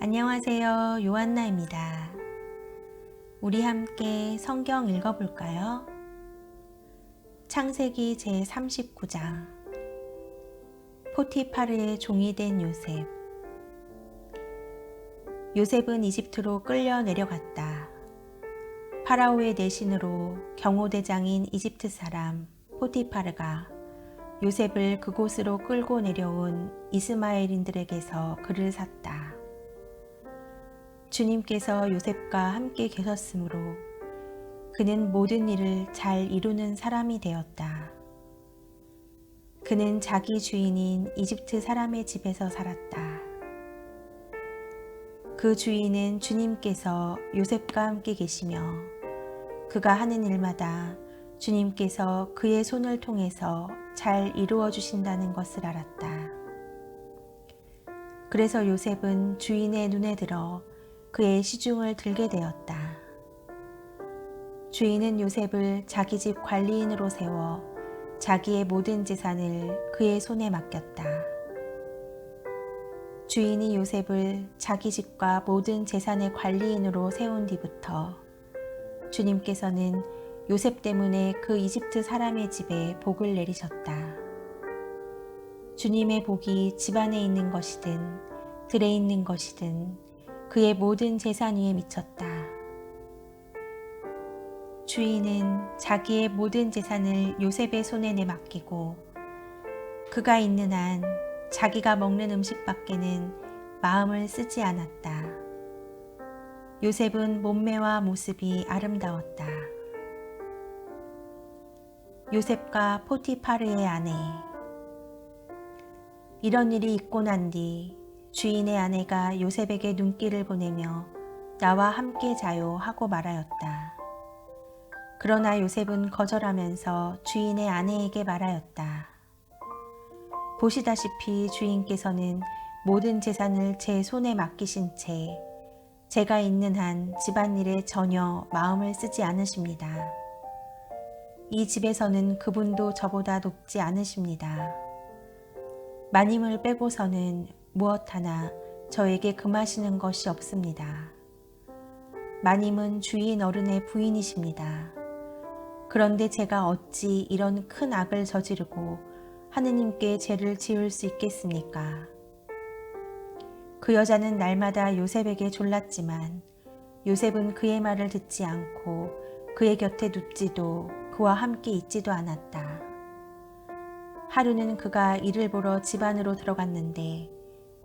안녕하세요. 요한나입니다. 우리 함께 성경 읽어볼까요? 창세기 제39장 포티파르의 종이 된 요셉. 요셉은 이집트로 끌려 내려갔다. 파라오의 내신으로 경호대장인 이집트 사람 포티파르가 요셉을 그곳으로 끌고 내려온 이스마엘인들에게서 그를 샀다. 주님께서 요셉과 함께 계셨으므로 그는 모든 일을 잘 이루는 사람이 되었다. 그는 자기 주인인 이집트 사람의 집에서 살았다. 그 주인은 주님께서 요셉과 함께 계시며 그가 하는 일마다 주님께서 그의 손을 통해서 잘 이루어 주신다는 것을 알았다. 그래서 요셉은 주인의 눈에 들어 그의 시중을 들게 되었다. 주인은 요셉을 자기 집 관리인으로 세워 자기의 모든 재산을 그의 손에 맡겼다. 주인이 요셉을 자기 집과 모든 재산의 관리인으로 세운 뒤부터 주님께서는 요셉 때문에 그 이집트 사람의 집에 복을 내리셨다. 주님의 복이 집안에 있는 것이든 들에 있는 것이든 그의 모든 재산 위에 미쳤다. 주인은 자기의 모든 재산을 요셉의 손에 내맡기고 그가 있는 한 자기가 먹는 음식밖에는 마음을 쓰지 않았다. 요셉은 몸매와 모습이 아름다웠다. 요셉과 포티파르의 아내. 이런 일이 있고 난 뒤 주인의 아내가 요셉에게 눈길을 보내며 나와 함께 자요 하고 말하였다. 그러나 요셉은 거절하면서 주인의 아내에게 말하였다. 보시다시피 주인께서는 모든 재산을 제 손에 맡기신 채 제가 있는 한 집안일에 전혀 마음을 쓰지 않으십니다. 이 집에서는 그분도 저보다 높지 않으십니다. 마님을 빼고서는 무엇 하나 저에게 금하시는 것이 없습니다. 마님은 주인 어른의 부인이십니다. 그런데 제가 어찌 이런 큰 악을 저지르고 하느님께 죄를 지을 수 있겠습니까? 그 여자는 날마다 요셉에게 졸랐지만 요셉은 그의 말을 듣지 않고 그의 곁에 눕지도 그와 함께 있지도 않았다. 하루는 그가 일을 보러 집 안으로 들어갔는데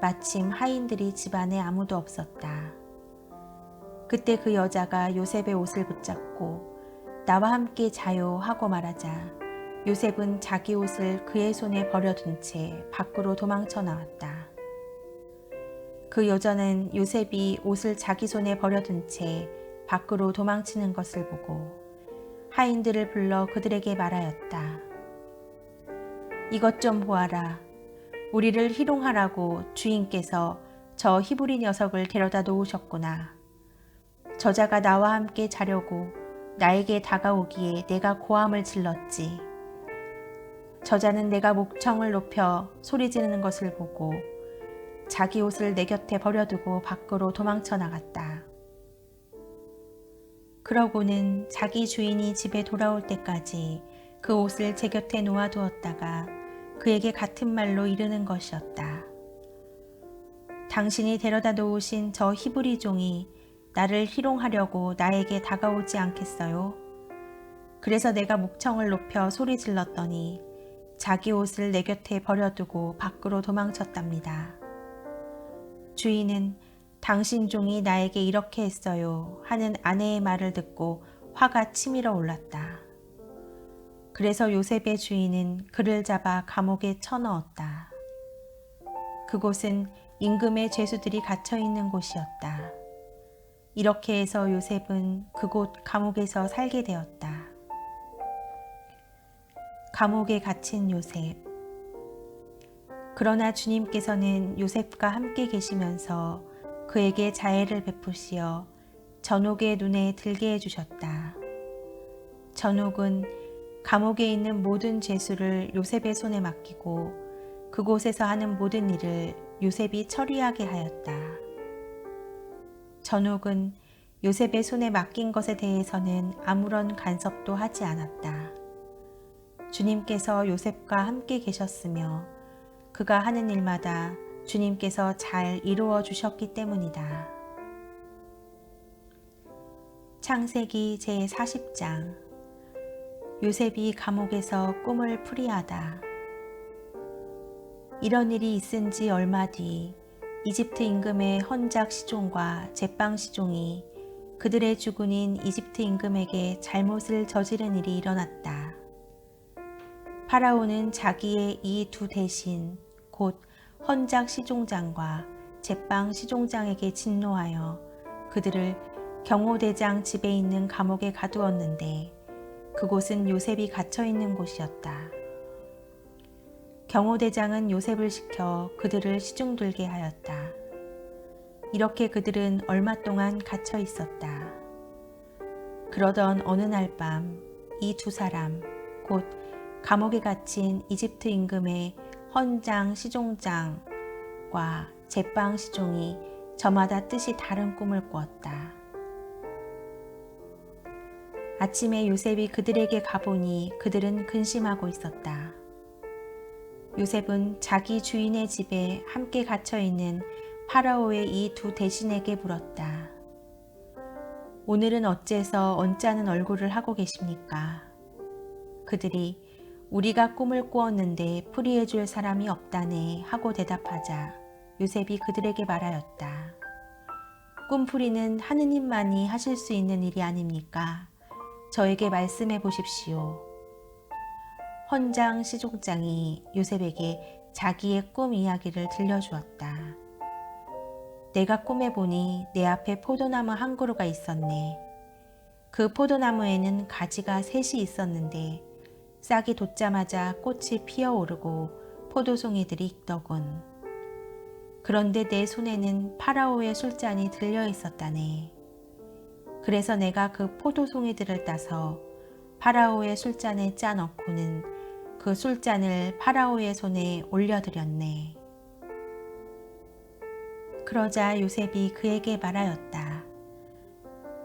마침 하인들이 집 안에 아무도 없었다. 그때 그 여자가 요셉의 옷을 붙잡고 나와 함께 자요 하고 말하자 요셉은 자기 옷을 그의 손에 버려둔 채 밖으로 도망쳐 나왔다. 그 여자는 요셉이 옷을 자기 손에 버려둔 채 밖으로 도망치는 것을 보고 하인들을 불러 그들에게 말하였다. 이것 좀 보아라. 우리를 희롱하라고 주인께서 저 히브리 녀석을 데려다 놓으셨구나. 저자가 나와 함께 자려고 나에게 다가오기에 내가 고함을 질렀지. 저자는 내가 목청을 높여 소리 지르는 것을 보고 자기 옷을 내 곁에 버려두고 밖으로 도망쳐 나갔다. 그러고는 자기 주인이 집에 돌아올 때까지 그 옷을 제 곁에 놓아두었다가 그에게 같은 말로 이르는 것이었다. 당신이 데려다 놓으신 저 히브리 종이 나를 희롱하려고 나에게 다가오지 않겠어요? 그래서 내가 목청을 높여 소리 질렀더니 자기 옷을 내 곁에 버려두고 밖으로 도망쳤답니다. 주인은 당신 종이 나에게 이렇게 했어요 하는 아내의 말을 듣고 화가 치밀어 올랐다. 그래서 요셉의 주인은 그를 잡아 감옥에 쳐넣었다. 그곳은 임금의 죄수들이 갇혀 있는 곳이었다. 이렇게 해서 요셉은 그곳 감옥에서 살게 되었다. 감옥에 갇힌 요셉. 그러나 주님께서는 요셉과 함께 계시면서 그에게 자애를 베푸시어 전옥의 눈에 들게 해주셨다. 전옥은 감옥에 있는 모든 죄수를 요셉의 손에 맡기고 그곳에서 하는 모든 일을 요셉이 처리하게 하였다. 전옥은 요셉의 손에 맡긴 것에 대해서는 아무런 간섭도 하지 않았다. 주님께서 요셉과 함께 계셨으며 그가 하는 일마다 주님께서 잘 이루어 주셨기 때문이다. 창세기 제40장. 요셉이 감옥에서 꿈을 풀이하다. 이런 일이 있은 지 얼마 뒤 이집트 임금의 헌작 시종과 제빵 시종이 그들의 주군인 이집트 임금에게 잘못을 저지른 일이 일어났다. 파라오는 자기의 이 두 대신 곧 헌작 시종장과 제빵 시종장에게 진노하여 그들을 경호대장 집에 있는 감옥에 가두었는데 그곳은 요셉이 갇혀 있는 곳이었다. 경호대장은 요셉을 시켜 그들을 시중들게 하였다. 이렇게 그들은 얼마 동안 갇혀 있었다. 그러던 어느 날 밤 이 두 사람 곧 감옥에 갇힌 이집트 임금의 헌장 시종장과 제빵 시종이 저마다 뜻이 다른 꿈을 꾸었다. 아침에 요셉이 그들에게 가보니 그들은 근심하고 있었다. 요셉은 자기 주인의 집에 함께 갇혀있는 파라오의 이 두 대신에게 물었다. 오늘은 어째서 언짢은 얼굴을 하고 계십니까? 그들이 우리가 꿈을 꾸었는데 풀이해 줄 사람이 없다네 하고 대답하자 요셉이 그들에게 말하였다. 꿈풀이는 하느님만이 하실 수 있는 일이 아닙니까? 저에게 말씀해 보십시오. 헌장 시종장이 요셉에게 자기의 꿈 이야기를 들려주었다. 내가 꿈에 보니 내 앞에 포도나무 한 그루가 있었네. 그 포도나무에는 가지가 셋이 있었는데 싹이 돋자마자 꽃이 피어오르고 포도송이들이 익더군. 그런데 내 손에는 파라오의 술잔이 들려 있었다네. 그래서 내가 그 포도송이들을 따서 파라오의 술잔에 짜 넣고는 그 술잔을 파라오의 손에 올려드렸네. 그러자 요셉이 그에게 말하였다.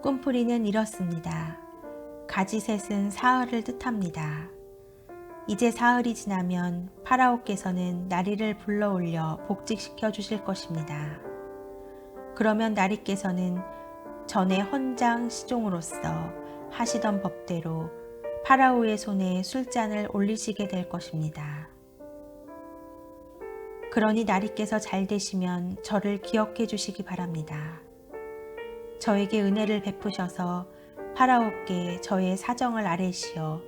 꿈풀이는 이렇습니다. 가지셋은 사흘을 뜻합니다. 이제 사흘이 지나면 파라오께서는 나리를 불러올려 복직시켜 주실 것입니다. 그러면 나리께서는 전에 헌장 시종으로서 하시던 법대로 파라오의 손에 술잔을 올리시게 될 것입니다. 그러니 나리께서 잘 되시면 저를 기억해 주시기 바랍니다. 저에게 은혜를 베푸셔서 파라오께 저의 사정을 아뢰시어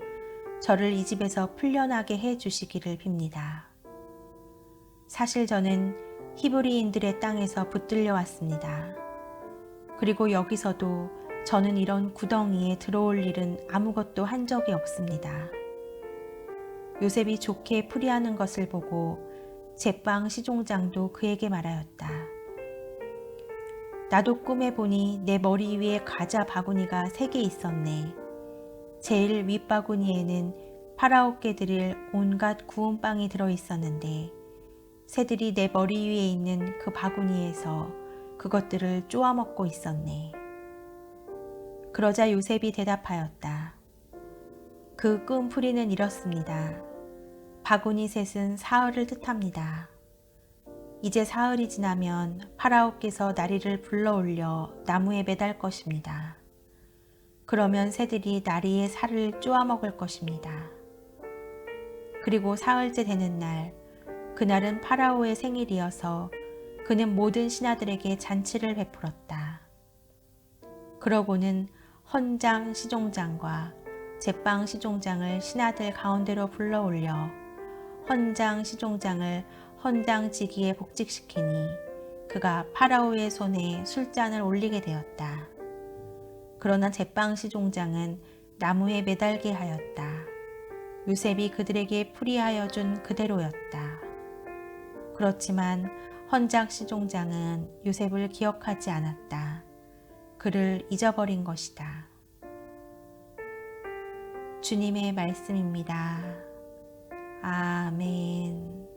저를 이 집에서 풀려나게 해 주시기를 빕니다. 사실 저는 히브리인들의 땅에서 붙들려 왔습니다. 그리고 여기서도 저는 이런 구덩이에 들어올 일은 아무것도 한 적이 없습니다. 요셉이 좋게 풀이하는 것을 보고 제빵 시종장도 그에게 말하였다. 나도 꿈에 보니 내 머리 위에 과자 바구니가 3개 있었네. 제일 윗바구니에는 파라오께 드릴 온갖 구운 빵이 들어 있었는데 새들이 내 머리 위에 있는 그 바구니에서 그것들을 쪼아 먹고 있었네. 그러자 요셉이 대답하였다. 그 꿈풀이는 이렇습니다. 바구니 셋은 사흘을 뜻합니다. 이제 사흘이 지나면 파라오께서 나리를 불러올려 나무에 매달 것입니다. 그러면 새들이 나리의 살을 쪼아 먹을 것입니다. 그리고 사흘째 되는 날, 그날은 파라오의 생일이어서 그는 모든 신하들에게 잔치를 베풀었다. 그러고는 헌장 시종장과 제빵 시종장을 신하들 가운데로 불러올려 헌장 시종장을 헌장지기에 복직시키니 그가 파라오의 손에 술잔을 올리게 되었다. 그러나 제빵 시종장은 나무에 매달게 하였다. 요셉이 그들에게 풀이하여 준 그대로였다. 그렇지만 헌장 시종장은 요셉을 기억하지 않았다. 그를 잊어버린 것이다. 주님의 말씀입니다. 아멘.